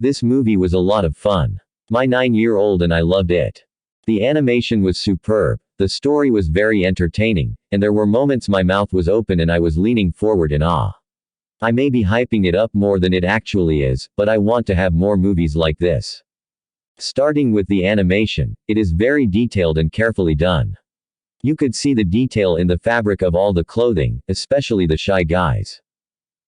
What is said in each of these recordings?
This movie was a lot of fun. My 9-year-old and I loved it. The animation was superb, the story was very entertaining, and there were moments my mouth was open and I was leaning forward in awe. I may be hyping it up more than it actually is, but I want to have more movies like this. Starting with the animation, it is very detailed and carefully done. You could see the detail in the fabric of all the clothing, especially the Shy Guys.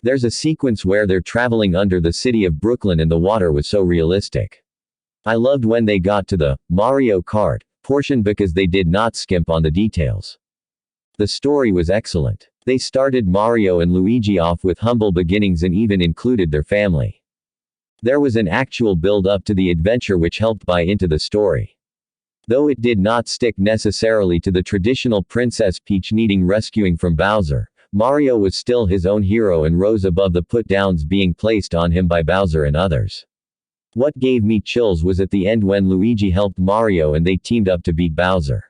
There's a sequence where they're traveling under the city of Brooklyn and the water was so realistic. I loved when they got to the Mario Kart portion because they did not skimp on the details. The story was excellent. They started Mario and Luigi off with humble beginnings and even included their family. There was an actual build-up to the adventure which helped buy into the story. Though it did not stick necessarily to the traditional Princess Peach needing rescuing from Bowser, Mario was still his own hero and rose above the put-downs being placed on him by Bowser and others. What gave me chills was at the end when Luigi helped Mario and they teamed up to beat Bowser.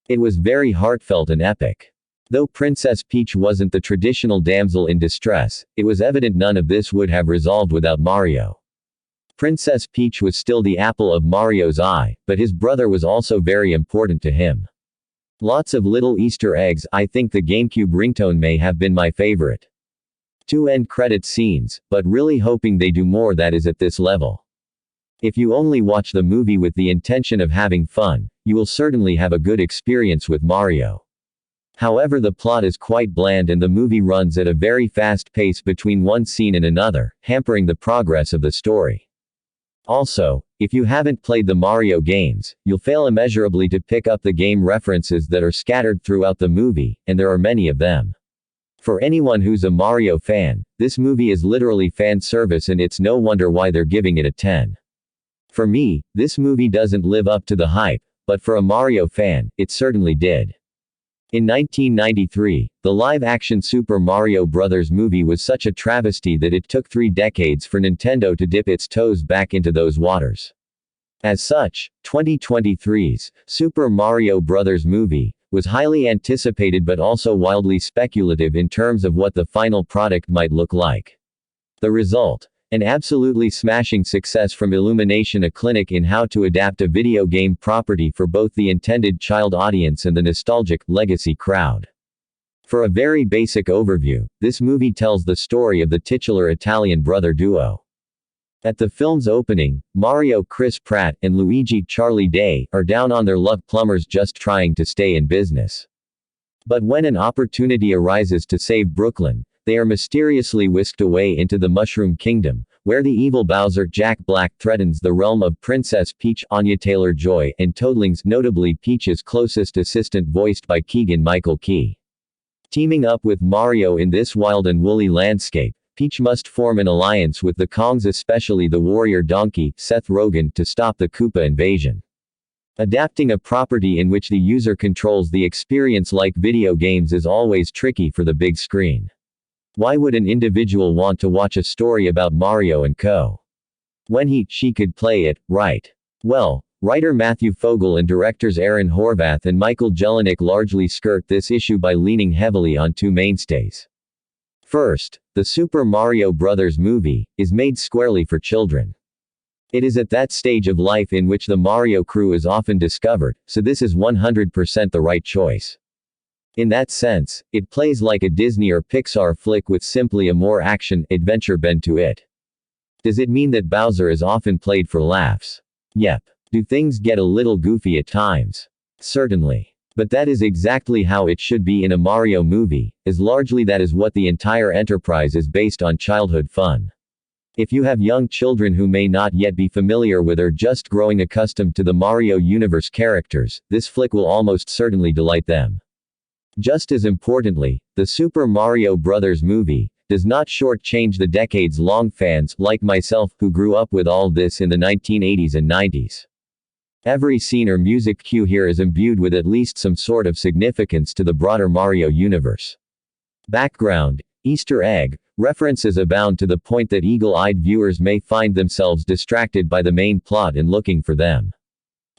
It was very heartfelt and epic. Though Princess Peach wasn't the traditional damsel in distress, it was evident none of this would have resolved without Mario. Princess Peach was still the apple of Mario's eye, but his brother was also very important to him. Lots of little Easter eggs. I think the GameCube ringtone may have been my favorite. 2 end credit scenes, but really hoping they do more that is at this level. If you only watch the movie with the intention of having fun, you will certainly have a good experience with Mario. However, the plot is quite bland and the movie runs at a very fast pace between one scene and another, hampering the progress of the story. Also, if you haven't played the Mario games, you'll fail immeasurably to pick up the game references that are scattered throughout the movie, and there are many of them. For anyone who's a Mario fan, this movie is literally fan service and it's no wonder why they're giving it a 10. For me, this movie doesn't live up to the hype, but for a Mario fan, it certainly did. In 1993, the live-action Super Mario Bros. Movie was such a travesty that it took 3 decades for Nintendo to dip its toes back into those waters. As such, 2023's Super Mario Bros. Movie was highly anticipated but also wildly speculative in terms of what the final product might look like. The result? An absolutely smashing success from Illumination, a clinic in how to adapt a video game property for both the intended child audience and the nostalgic, legacy crowd. For a very basic overview, this movie tells the story of the titular Italian brother duo. At the film's opening, Mario Chris Pratt and Luigi Charlie Day are down on their luck, plumbers just trying to stay in business. But when an opportunity arises to save Brooklyn, they are mysteriously whisked away into the Mushroom Kingdom, where the evil Bowser Jack Black threatens the realm of Princess Peach, Anya Taylor-Joy, and toadlings, notably Peach's closest assistant voiced by Keegan-Michael Key. Teaming up with Mario in this wild and woolly landscape, Peach must form an alliance with the Kongs, especially the warrior donkey, Seth Rogen, to stop the Koopa invasion. Adapting a property in which the user controls the experience like video games is always tricky for the big screen. Why would an individual want to watch a story about Mario and co. when she could play it, right? Well, writer Matthew Fogel and directors Aaron Horvath and Michael Jelenic largely skirt this issue by leaning heavily on 2 mainstays. First, the Super Mario Bros. Movie is made squarely for children. It is at that stage of life in which the Mario crew is often discovered, so this is 100% the right choice. In that sense, it plays like a Disney or Pixar flick with simply a more action-adventure bend to it. Does it mean that Bowser is often played for laughs? Yep. Do things get a little goofy at times? Certainly. But that is exactly how it should be in a Mario movie, as largely that is what the entire enterprise is based on: childhood fun. If you have young children who may not yet be familiar with or just growing accustomed to the Mario universe characters, this flick will almost certainly delight them. Just as importantly, the Super Mario Bros. Movie does not shortchange the decades-long fans, like myself, who grew up with all this in the 1980s and 90s. Every scene or music cue here is imbued with at least some sort of significance to the broader Mario universe. Background, Easter egg, references abound to the point that eagle-eyed viewers may find themselves distracted by the main plot and looking for them.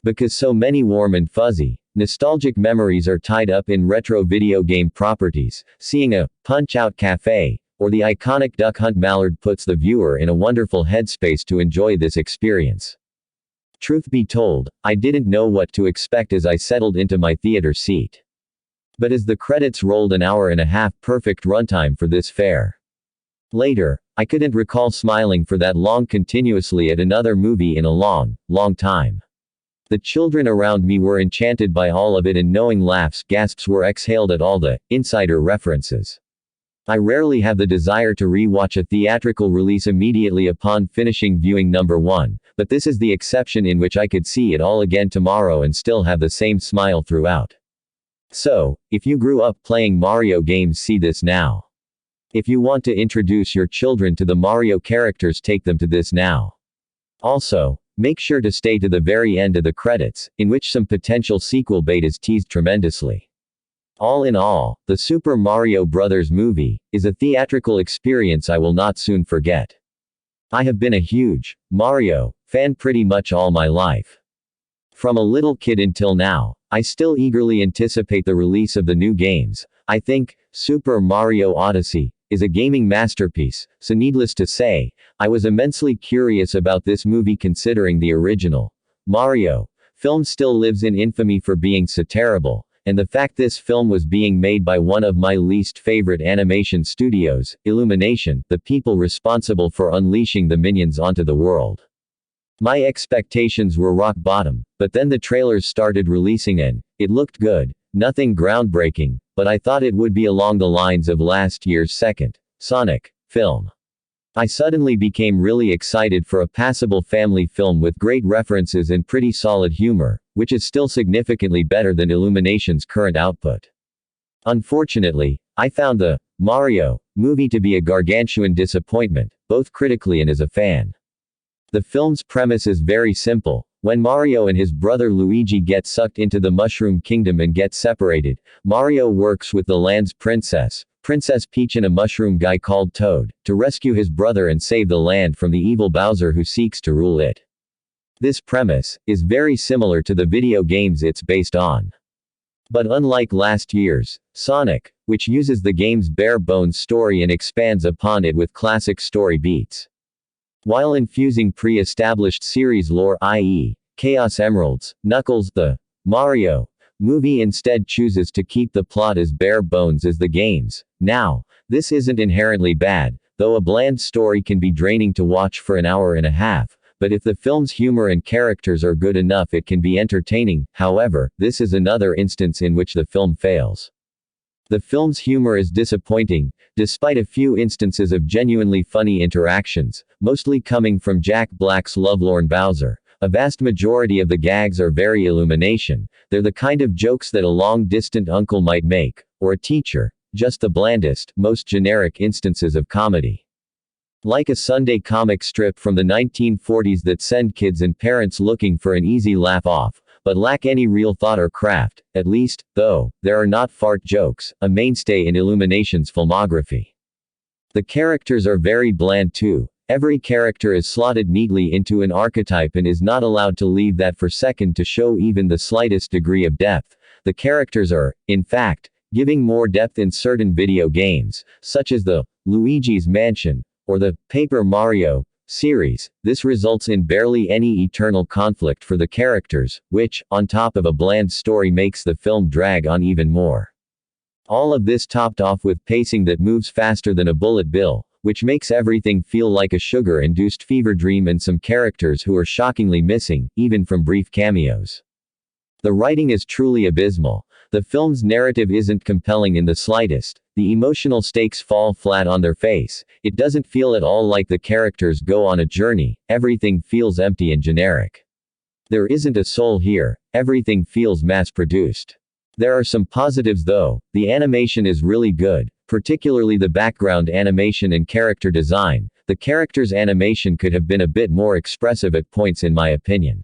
Because so many warm and fuzzy, nostalgic memories are tied up in retro video game properties, seeing a Punch-Out Cafe or the iconic Duck Hunt mallard puts the viewer in a wonderful headspace to enjoy this experience. Truth be told, I didn't know what to expect as I settled into my theater seat. But as the credits rolled, an hour and a half perfect runtime for this fare. Later, I couldn't recall smiling for that long continuously at another movie in a long, long time. The children around me were enchanted by all of it, and knowing laughs, gasps were exhaled at all the insider references. I rarely have the desire to re-watch a theatrical release immediately upon finishing viewing number one, but this is the exception in which I could see it all again tomorrow and still have the same smile throughout. So, if you grew up playing Mario games, see this now. If you want to introduce your children to the Mario characters, take them to this now. Also, make sure to stay to the very end of the credits, in which some potential sequel bait is teased tremendously. All in all, the Super Mario Bros. Movie is a theatrical experience I will not soon forget. I have been a huge Mario fan pretty much all my life. From a little kid until now, I still eagerly anticipate the release of the new games. I think Super Mario Odyssey is a gaming masterpiece, so needless to say, I was immensely curious about this movie, considering the original Mario film still lives in infamy for being so terrible, and the fact this film was being made by one of my least favorite animation studios, Illumination, the people responsible for unleashing the minions onto the world. My expectations were rock bottom, but then the trailers started releasing and it looked good. Nothing groundbreaking, but I thought it would be along the lines of last year's second Sonic film. I suddenly became really excited for a passable family film with great references and pretty solid humor, which is still significantly better than Illumination's current output. Unfortunately, I found the Mario movie to be a gargantuan disappointment, both critically and as a fan. The film's premise is very simple. When Mario and his brother Luigi get sucked into the Mushroom Kingdom and get separated, Mario works with the land's princess, Princess Peach, and a mushroom guy called Toad, to rescue his brother and save the land from the evil Bowser who seeks to rule it. This premise is very similar to the video games it's based on. But unlike last year's Sonic, which uses the game's bare-bones story and expands upon it with classic story beats, while infusing pre-established series lore, i.e., Chaos Emeralds, Knuckles, the Mario movie instead chooses to keep the plot as bare bones as the games. Now, this isn't inherently bad, though a bland story can be draining to watch for an hour and a half, but if the film's humor and characters are good enough, it can be entertaining. However, this is another instance in which the film fails. The film's humor is disappointing, despite a few instances of genuinely funny interactions, mostly coming from Jack Black's lovelorn Bowser. A vast majority of the gags are very Illumination. They're the kind of jokes that a long-distant uncle might make, or a teacher, just the blandest, most generic instances of comedy. Like a Sunday comic strip from the 1940s that send kids and parents looking for an easy laugh off, but lack any real thought or craft. At least, though, there are not fart jokes, a mainstay in Illumination's filmography. The characters are very bland too. Every character is slotted neatly into an archetype and is not allowed to leave that for second to show even the slightest degree of depth. The characters are, in fact, giving more depth in certain video games, such as the Luigi's Mansion or the Paper Mario series. This results in barely any eternal conflict for the characters, which, on top of a bland story, makes the film drag on even more. All of this topped off with pacing that moves faster than a bullet bill, which makes everything feel like a sugar-induced fever dream, and some characters who are shockingly missing, even from brief cameos. The writing is truly abysmal. The film's narrative isn't compelling in the slightest. The emotional stakes fall flat on their face. It doesn't feel at all like the characters go on a journey. Everything feels empty and generic. There isn't a soul here. Everything feels mass-produced. There are some positives though. The animation is really good, particularly the background animation and character design. The characters' animation could have been a bit more expressive at points in my opinion.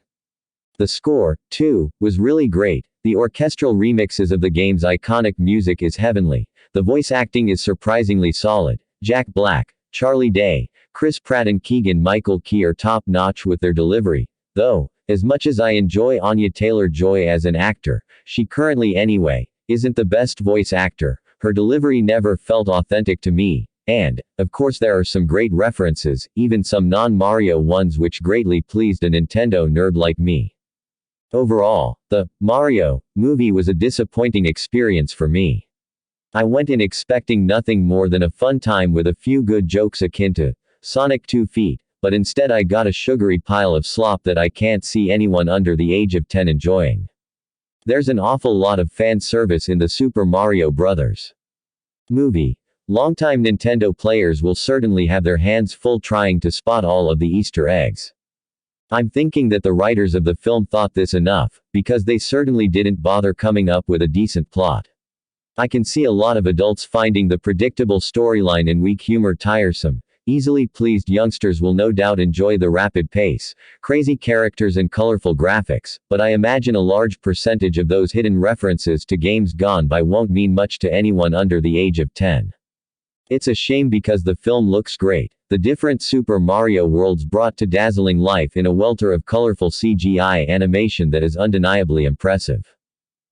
The score, too, was really great. The orchestral remixes of the game's iconic music is heavenly. The voice acting is surprisingly solid. Jack Black, Charlie Day, Chris Pratt and Keegan-Michael Key are top-notch with their delivery. Though, as much as I enjoy Anya Taylor-Joy as an actor, she currently anyway, isn't the best voice actor. Her delivery never felt authentic to me. And, of course, there are some great references, even some non-Mario ones which greatly pleased a Nintendo nerd like me. Overall, the Mario movie was a disappointing experience for me. I went in expecting nothing more than a fun time with a few good jokes akin to Sonic 2 Feet, but instead I got a sugary pile of slop that I can't see anyone under the age of 10 enjoying. There's an awful lot of fan service in the Super Mario Bros. Movie. Longtime Nintendo players will certainly have their hands full trying to spot all of the Easter eggs. I'm thinking that the writers of the film thought this enough, because they certainly didn't bother coming up with a decent plot. I can see a lot of adults finding the predictable storyline and weak humor tiresome. Easily pleased youngsters will no doubt enjoy the rapid pace, crazy characters and colorful graphics, but I imagine a large percentage of those hidden references to games gone by won't mean much to anyone under the age of 10. It's a shame because the film looks great, the different Super Mario worlds brought to dazzling life in a welter of colorful CGI animation that is undeniably impressive.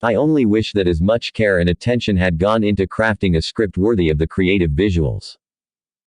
I only wish that as much care and attention had gone into crafting a script worthy of the creative visuals.